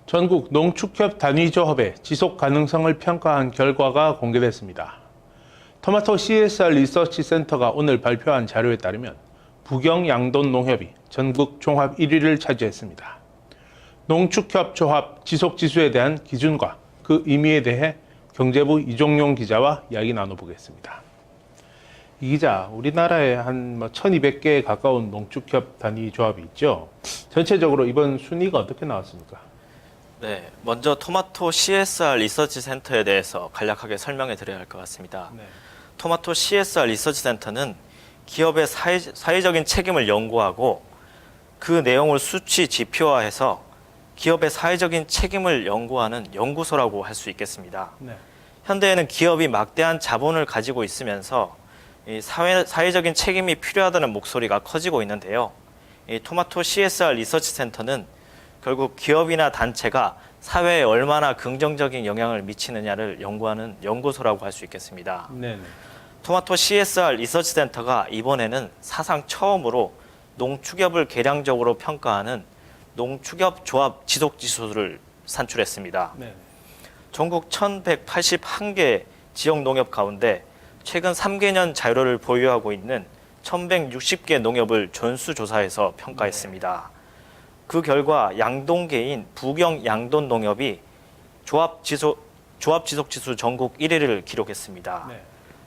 전국 농축협 단위조합의 지속 가능성을 평가한 결과가 공개됐습니다. 토마토 CSR 리서치 센터가 오늘 발표한 자료에 따르면 부경 양돈 농협이 전국 종합 1위를 차지했습니다. 농축협 조합 지속지수에 대한 기준과 그 의미에 대해 경제부 이종용 기자와 이야기 나눠보겠습니다. 이 기자, 우리나라에 한 1200개에 가까운 농축협 단위 조합이 있죠. 전체적으로 이번 순위가 어떻게 나왔습니까? 네, 먼저 토마토 CSR 리서치 센터에 대해서 간략하게 설명해 드려야 할 것 같습니다. 네. 토마토 CSR 리서치 센터는 기업의 사회적인 책임을 연구하고 그 내용을 수치 지표화해서 기업의 사회적인 책임을 연구하는 연구소라고 할 수 있겠습니다. 네. 현대에는 기업이 막대한 자본을 가지고 있으면서 이 사회적인 책임이 필요하다는 목소리가 커지고 있는데요. 이 토마토 CSR 리서치 센터는 결국 기업이나 단체가 사회에 얼마나 긍정적인 영향을 미치느냐를 연구하는 연구소라고 할 수 있겠습니다. 네네. 토마토 CSR 리서치 센터가 이번에는 사상 처음으로 농축협을 계량적으로 평가하는 농축협 조합 지속지수를 산출했습니다. 네네. 전국 1181개 지역 농협 가운데 최근 3개년 자료를 보유하고 있는 1160개 농협을 전수조사해서 평가했습니다. 그 결과 양동계인 부경 양돈 농협이 조합 지속지수 전국 1위를 기록했습니다. 네.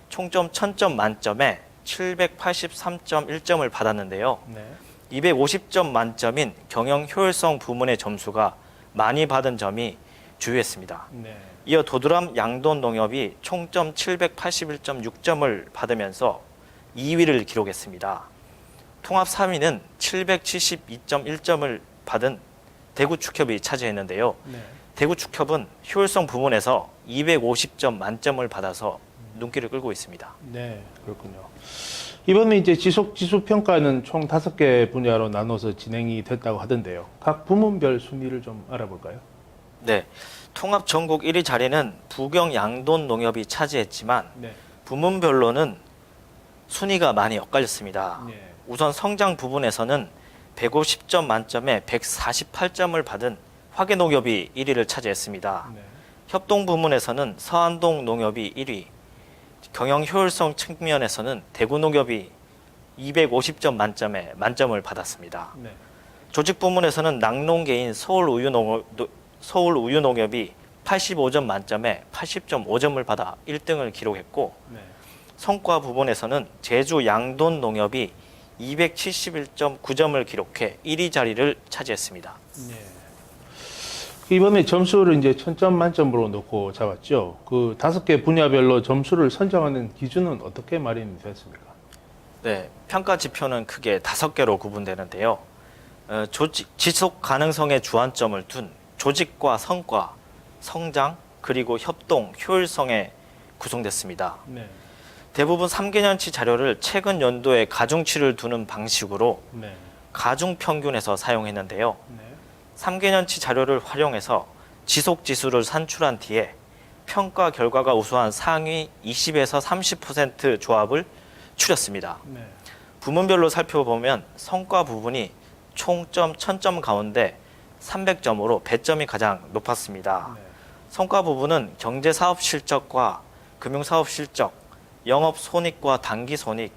총점 1000점 만점에 783.1점을 받았는데요. 네. 250점 만점인 경영 효율성 부문의 점수가 많이 받은 점이 주요했습니다. 네. 이어 도드람 양돈 농협이 총점 781.6점을 받으면서 2위를 기록했습니다. 통합 3위는 772.1점을 받은 대구축협이 차지했는데요. 네. 대구축협은 효율성 부문에서 250점 만점을 받아서 눈길을 끌고 있습니다. 네, 그렇군요. 이번에 이제 지속지수 평가는 총 5개 분야로 나눠서 진행이 됐다고 하던데요. 각 부문별 순위를 좀 알아볼까요? 네, 통합 전국 1위 자리는 부경 양돈 농협이 차지했지만 네. 부문별로는 순위가 많이 엇갈렸습니다. 네. 우선 성장 부분에서는 150점 만점에 148점을 받은 화계농협이 1위를 차지했습니다. 네. 협동 부문에서는 서안동 농협이 1위, 경영 효율성 측면에서는 대구농협이 250점 만점에 만점을 받았습니다. 네. 조직 부문에서는 낙농계인 서울우유농협이 85점 만점에 80.5점을 받아 1등을 기록했고, 네. 성과 부분에서는 제주 양돈 농협이 271.9점을 기록해 1위 자리를 차지했습니다. 네. 이번에 점수를 이제 1000점 만점으로 놓고 잡았죠. 그 5개 분야별로 점수를 선정하는 기준은 어떻게 마련이 됐습니까? 네, 평가 지표는 크게 5개로 구분되는데요. 지속 가능성에 주안점을 둔 조직과 성과, 성장, 그리고 협동, 효율성에 구성됐습니다. 네. 대부분 3개년치 자료를 최근 연도에 가중치를 두는 방식으로 네. 가중평균에서 사용했는데요. 네. 3개년치 자료를 활용해서 지속지수를 산출한 뒤에 평가 결과가 우수한 상위 20에서 30% 조합을 추렸습니다. 네. 부문별로 살펴보면 성과 부분이 총점 1000점 가운데 300점으로 배점이 가장 높았습니다. 네. 성과 부분은 경제사업 실적과 금융사업 실적, 영업손익과 단기손익,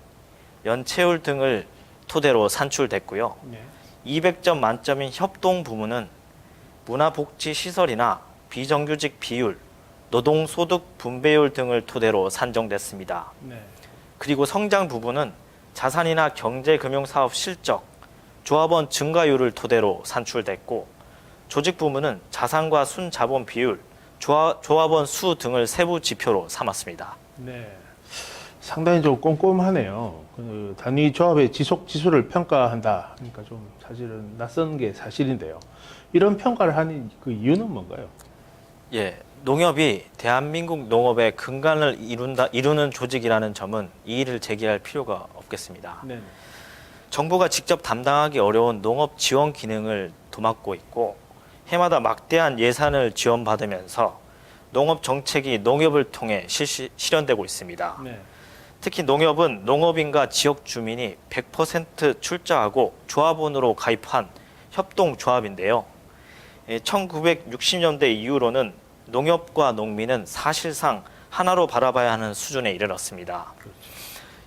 연체율 등을 토대로 산출됐고요. 네. 200점 만점인 협동 부문은 문화복지시설이나 비정규직 비율, 노동소득 분배율 등을 토대로 산정됐습니다. 네. 그리고 성장 부분은 자산이나 경제금융사업 실적, 조합원 증가율을 토대로 산출됐고, 조직 부문은 자산과 순자본 비율, 조합원 수 등을 세부 지표로 삼았습니다. 네. 상당히 좀 꼼꼼하네요. 그 단위 조합의 지속 지수를 평가한다. 그러니까 좀 사실은 낯선 게 사실인데요. 이런 평가를 하는 그 이유는 뭔가요? 예, 농협이 대한민국 농업의 근간을 이루는 조직이라는 점은 이의를 제기할 필요가 없겠습니다. 네. 정부가 직접 담당하기 어려운 농업 지원 기능을 도맡고 있고, 해마다 막대한 예산을 지원받으면서 농업 정책이 농협을 통해 실현되고 있습니다. 네. 특히 농협은 농업인과 지역 주민이 100% 출자하고 조합원으로 가입한 협동조합인데요. 1960년대 이후로는 농협과 농민은 사실상 하나로 바라봐야 하는 수준에 이르렀습니다.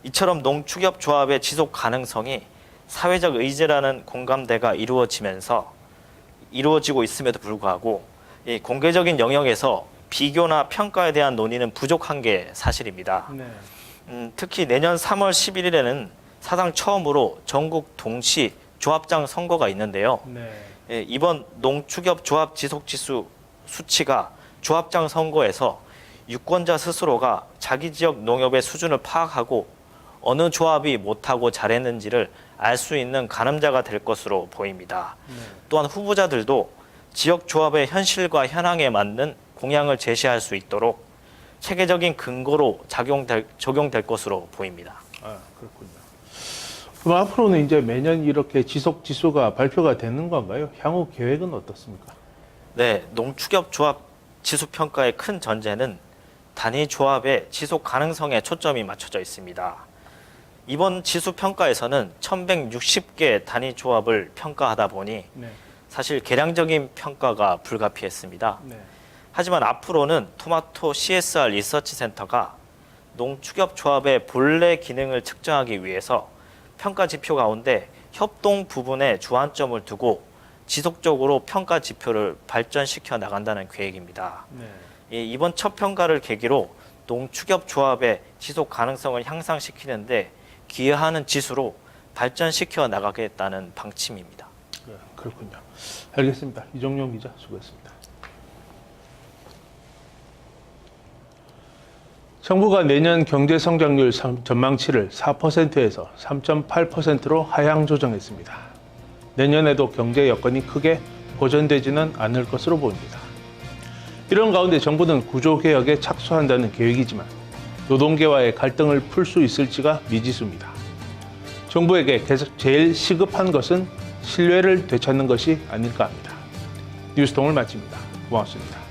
이처럼 농축협 조합의 지속 가능성이 사회적 의제라는 공감대가 이루어지고 있음에도 불구하고 이 공개적인 영역에서 비교나 평가에 대한 논의는 부족한 게 사실입니다. 특히 내년 3월 11일에는 사상 처음으로 전국 동시 조합장 선거가 있는데요. 이번 농축협 조합 지속지수 수치가 조합장 선거에서 유권자 스스로가 자기 지역 농협의 수준을 파악하고 어느 조합이 못하고 잘했는지를 알 수 있는 가늠자가 될 것으로 보입니다. 또한 후보자들도 지역 조합의 현실과 현황에 맞는 공약을 제시할 수 있도록 체계적인 근거로 적용될 것으로 보입니다. 그렇군요. 그럼 앞으로는 이제 매년 이렇게 지속 지수가 발표가 되는 건가요? 향후 계획은 어떻습니까? 네, 농축협 조합 지수 평가의 큰 전제는 단위 조합의 지속 가능성에 초점이 맞춰져 있습니다. 이번 지수 평가에서는 1160개 단위 조합을 평가하다 보니 사실 계량적인 평가가 불가피했습니다. 하지만 앞으로는 토마토 CSR 리서치 센터가 농축협 조합의 본래 기능을 측정하기 위해서 평가 지표 가운데 협동 부분에 주안점을 두고 지속적으로 평가 지표를 발전시켜 나간다는 계획입니다. 이번 첫 평가를 계기로 농축협 조합의 지속 가능성을 향상시키는데 기여하는 지수로 발전시켜 나가겠다는 방침입니다. 그렇군요. 알겠습니다. 이종용 기자 수고했습니다. 정부가 내년 경제 성장률 전망치를 4%에서 3.8%로 하향 조정했습니다. 내년에도 경제 여건이 크게 호전되지는 않을 것으로 보입니다. 이런 가운데 정부는 구조개혁에 착수한다는 계획이지만 노동계와의 갈등을 풀 수 있을지가 미지수입니다. 정부에게 제일 시급한 것은 신뢰를 되찾는 것이 아닐까 합니다. 뉴스통을 마칩니다. 고맙습니다.